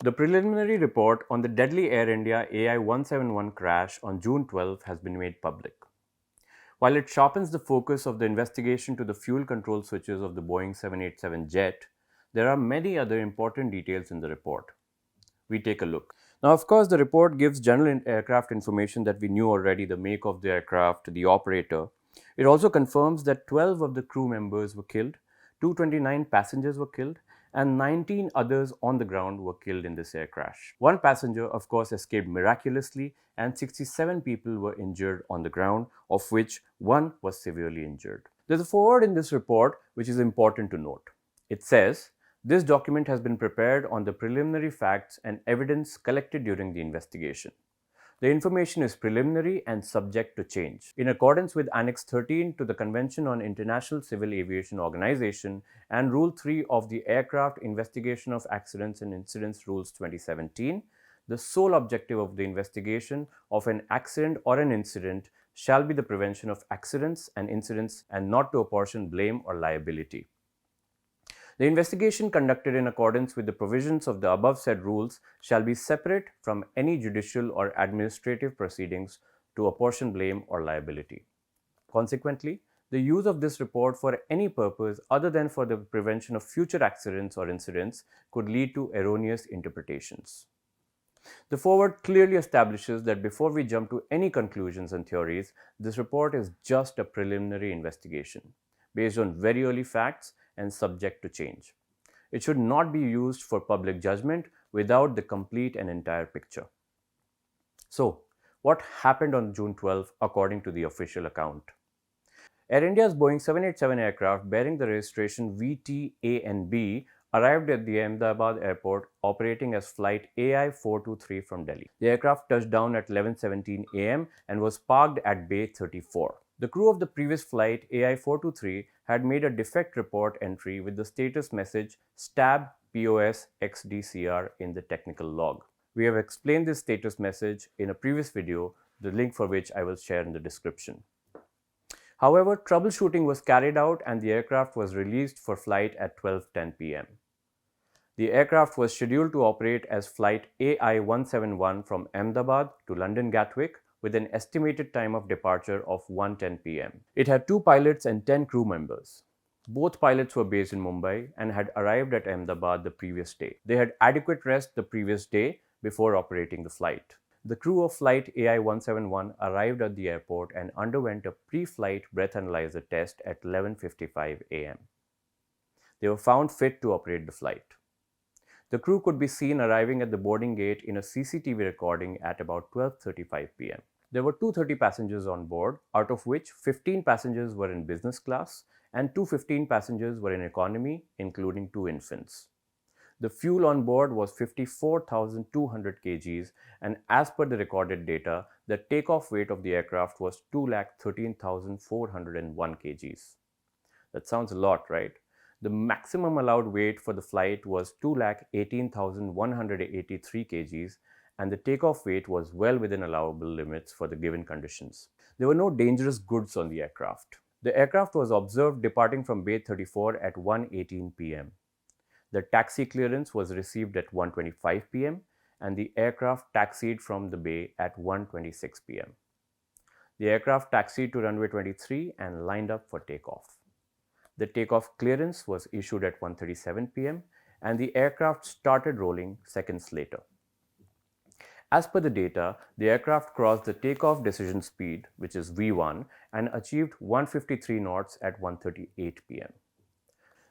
The preliminary report on the deadly Air India AI-171 crash on June 12 has been made public. While it sharpens the focus of the investigation to the fuel control switches of the Boeing 787 jet, there are many other important details in the report. We take a look. Now, of course, the report gives general aircraft information that we knew already: the make of the aircraft, the operator. It also confirms that 12 of the crew members were killed, 229 passengers were killed, and 19 others on the ground were killed in this air crash. One passenger, of course, escaped miraculously, and 67 people were injured on the ground, of which one was severely injured. There's a foreword in this report which is important to note. It says, this document has been prepared on the preliminary facts and evidence collected during the investigation. The information is preliminary and subject to change. In accordance with Annex 13 to the Convention on International Civil Aviation Organization and Rule 3 of the Aircraft Investigation of Accidents and Incidents Rules 2017, the sole objective of the investigation of an accident or an incident shall be the prevention of accidents and incidents and not to apportion blame or liability. The investigation conducted in accordance with the provisions of the above said rules shall be separate from any judicial or administrative proceedings to apportion blame or liability. Consequently, the use of this report for any purpose other than for the prevention of future accidents or incidents could lead to erroneous interpretations. The foreword clearly establishes that before we jump to any conclusions and theories, this report is just a preliminary investigation based on very early facts and subject to change. It should not be used for public judgment without the complete and entire picture. So, what happened on June 12 according to the official account? Air India's Boeing 787 aircraft bearing the registration VT-A and B arrived at the Ahmedabad airport operating as flight AI-423 from Delhi. The aircraft touched down at 11:17 am and was parked at Bay 34. The crew of the previous flight AI-423 had made a defect report entry with the status message STAB POS XDCR in the technical log. We have explained this status message in a previous video, the link for which I will share in the description. However, troubleshooting was carried out and the aircraft was released for flight at 12:10 pm. The aircraft was scheduled to operate as flight AI-171 from Ahmedabad to London Gatwick with an estimated time of departure of 1:10 pm. It had 2 pilots and 10 crew members. Both pilots were based in Mumbai and had arrived at Ahmedabad the previous day. They had adequate rest the previous day before operating the flight. The crew of flight AI-171 arrived at the airport and underwent a pre-flight breath analyzer test at 11:55 am. They were found fit to operate the flight. The crew could be seen arriving at the boarding gate in a CCTV recording at about 12:35 pm. There were 230 passengers on board, out of which 15 passengers were in business class and 215 passengers were in economy, including 2 infants. The fuel on board was 54,200 kgs, and as per the recorded data, the takeoff weight of the aircraft was 2,13,401 kgs. That sounds a lot, right? The maximum allowed weight for the flight was 2,18,183 kgs, and the takeoff weight was well within allowable limits for the given conditions. There were no dangerous goods on the aircraft. The aircraft was observed departing from Bay 34 at 1:18 pm. The taxi clearance was received at 1:25 pm and the aircraft taxied from the bay at 1:26 pm. The aircraft taxied to runway 23 and lined up for takeoff. The takeoff clearance was issued at 1:37 pm and the aircraft started rolling seconds later. As per the data, the aircraft crossed the takeoff decision speed, which is V1, and achieved 153 knots at 1:38 pm.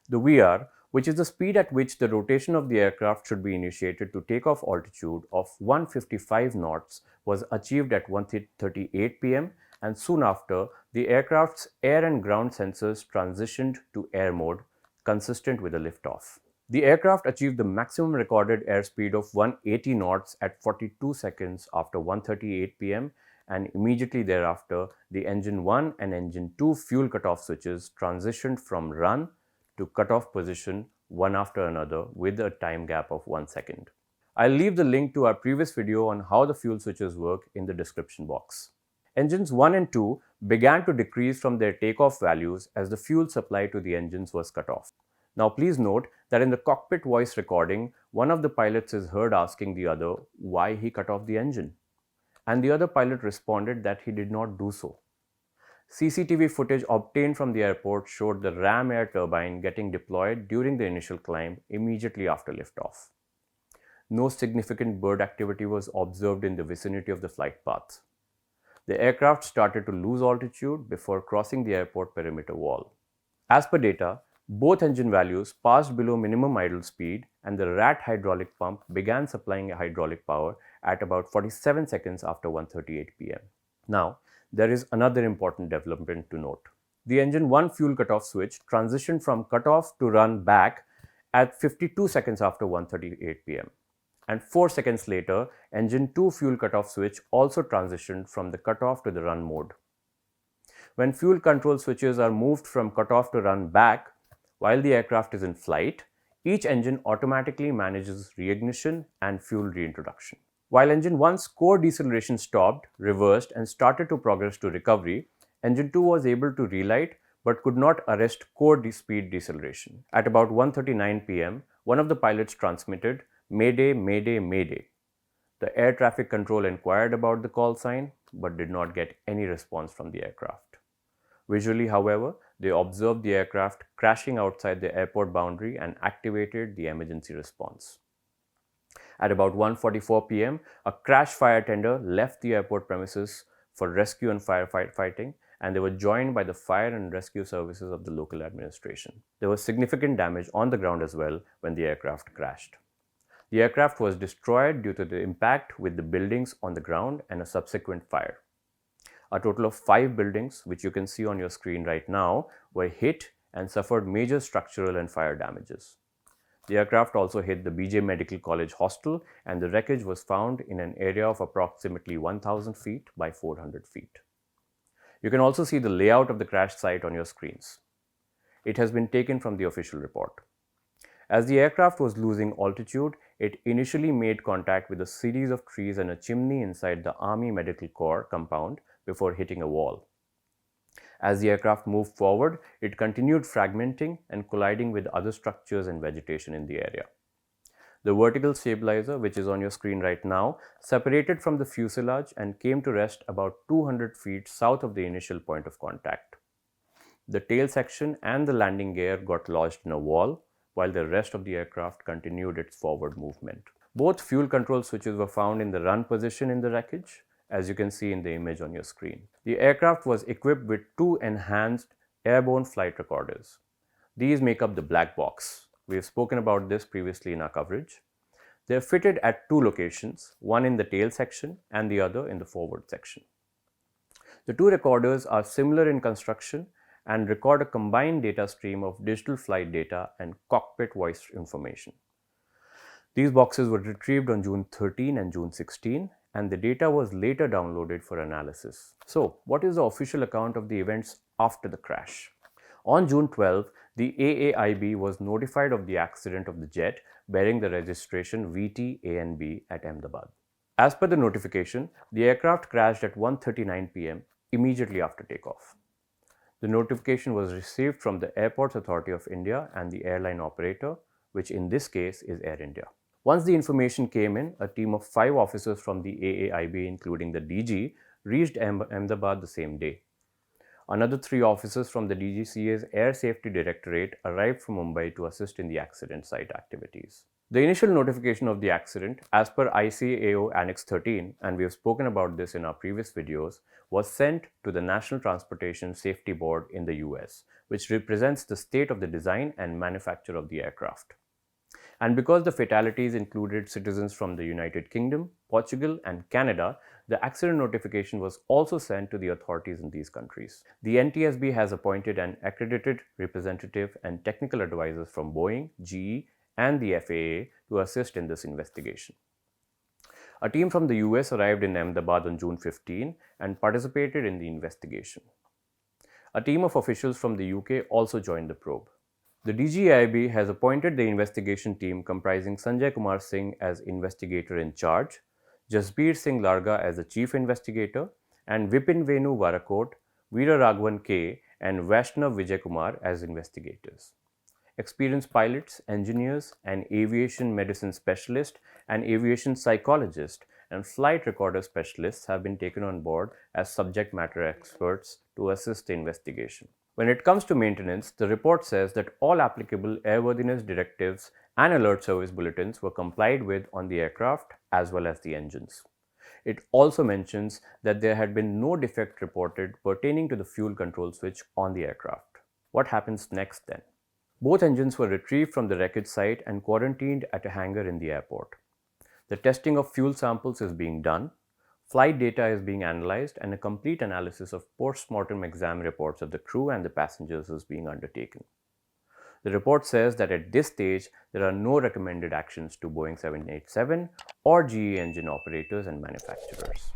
The VR, which is the speed at which the rotation of the aircraft should be initiated to takeoff altitude of 155 knots, was achieved at 1:38 pm, and soon after, the aircraft's air and ground sensors transitioned to air mode, consistent with a liftoff. The aircraft achieved the maximum recorded airspeed of 180 knots at 42 seconds after 1:38 pm, and immediately thereafter, the engine 1 and engine 2 fuel cutoff switches transitioned from run to cutoff position one after another with a time gap of 1 second. I'll leave the link to our previous video on how the fuel switches work in the description box. Engines 1 and 2 began to decrease from their takeoff values as the fuel supply to the engines was cut off. Now please note that in the cockpit voice recording, one of the pilots is heard asking the other why he cut off the engine, and the other pilot responded that he did not do so. CCTV footage obtained from the airport showed the ram air turbine getting deployed during the initial climb immediately after liftoff. No significant bird activity was observed in the vicinity of the flight path. The aircraft started to lose altitude before crossing the airport perimeter wall. As per data, both engine values passed below minimum idle speed and the RAT hydraulic pump began supplying hydraulic power at about 47 seconds after 1:38 pm. Now, there is another important development to note. The engine 1 fuel cutoff switch transitioned from cutoff to run back at 52 seconds after 1:38 pm. And 4 seconds later, engine 2 fuel cutoff switch also transitioned from the cutoff to the run mode. When fuel control switches are moved from cutoff to run back while the aircraft is in flight, each engine automatically manages reignition and fuel reintroduction. While engine 1's core deceleration stopped, reversed, and started to progress to recovery, engine 2 was able to relight but could not arrest core speed deceleration. At about 1:39 pm, one of the pilots transmitted, "Mayday, Mayday, Mayday." The air traffic control inquired about the call sign but did not get any response from the aircraft. Visually, however, they observed the aircraft crashing outside the airport boundary and activated the emergency response. At about 1:44 pm, a crash fire tender left the airport premises for rescue and firefighting, and they were joined by the fire and rescue services of the local administration. There was significant damage on the ground as well when the aircraft crashed. The aircraft was destroyed due to the impact with the buildings on the ground and a subsequent fire. A total of 5 buildings, which you can see on your screen right now, were hit and suffered major structural and fire damages. The aircraft also hit the BJ Medical College hostel, and the wreckage was found in an area of approximately 1,000 feet by 400 feet. You can also see the layout of the crash site on your screens. It has been taken from the official report. As the aircraft was losing altitude, it initially made contact with a series of trees and a chimney inside the Army Medical Corps compound before hitting a wall. As the aircraft moved forward, it continued fragmenting and colliding with other structures and vegetation in the area. The vertical stabilizer, which is on your screen right now, separated from the fuselage and came to rest about 200 feet south of the initial point of contact. The tail section and the landing gear got lodged in a wall, while the rest of the aircraft continued its forward movement. Both fuel control switches were found in the run position in the wreckage, as you can see in the image on your screen. The aircraft was equipped with 2 enhanced airborne flight recorders. These make up the black box. We have spoken about this previously in our coverage. They are fitted at 2 locations, one in the tail section and the other in the forward section. The 2 recorders are similar in construction and record a combined data stream of digital flight data and cockpit voice information. These boxes were retrieved on June 13 and June 16, and the data was later downloaded for analysis. So, what is the official account of the events after the crash? On June 12, the AAIB was notified of the accident of the jet bearing the registration VT-ANB at Ahmedabad. As per the notification, the aircraft crashed at 1:39 pm immediately after takeoff. The notification was received from the Airports Authority of India and the airline operator, which in this case is Air India. Once the information came in, a team of 5 officers from the AAIB, including the DG, reached Ahmedabad the same day. Another 3 officers from the DGCA's Air Safety Directorate arrived from Mumbai to assist in the accident site activities. The initial notification of the accident, as per ICAO Annex 13, and we have spoken about this in our previous videos, was sent to the National Transportation Safety Board in the US, which represents the state of the design and manufacture of the aircraft. And because the fatalities included citizens from the United Kingdom, Portugal, and Canada, the accident notification was also sent to the authorities in these countries. The NTSB has appointed an accredited representative and technical advisors from Boeing, GE, and the FAA to assist in this investigation. A team from the US arrived in Ahmedabad on June 15 and participated in the investigation. A team of officials from the UK also joined the probe. The DGIB has appointed the investigation team comprising Sanjay Kumar Singh as investigator in charge, Jasbir Singh Larga as the chief investigator, and Vipin Venu Varakot, Veera Raghavan K, and Vaishnav Vijay Kumar as investigators. Experienced pilots, engineers, and aviation medicine specialists, and aviation psychologists and flight recorder specialists have been taken on board as subject matter experts to assist the investigation. When it comes to maintenance, the report says that all applicable airworthiness directives and alert service bulletins were complied with on the aircraft as well as the engines. It also mentions that there had been no defect reported pertaining to the fuel control switch on the aircraft. What happens next then? Both engines were retrieved from the wreckage site and quarantined at a hangar in the airport. The testing of fuel samples is being done, flight data is being analyzed, and a complete analysis of post-mortem exam reports of the crew and the passengers is being undertaken. The report says that at this stage, there are no recommended actions to Boeing 787 or GE engine operators and manufacturers.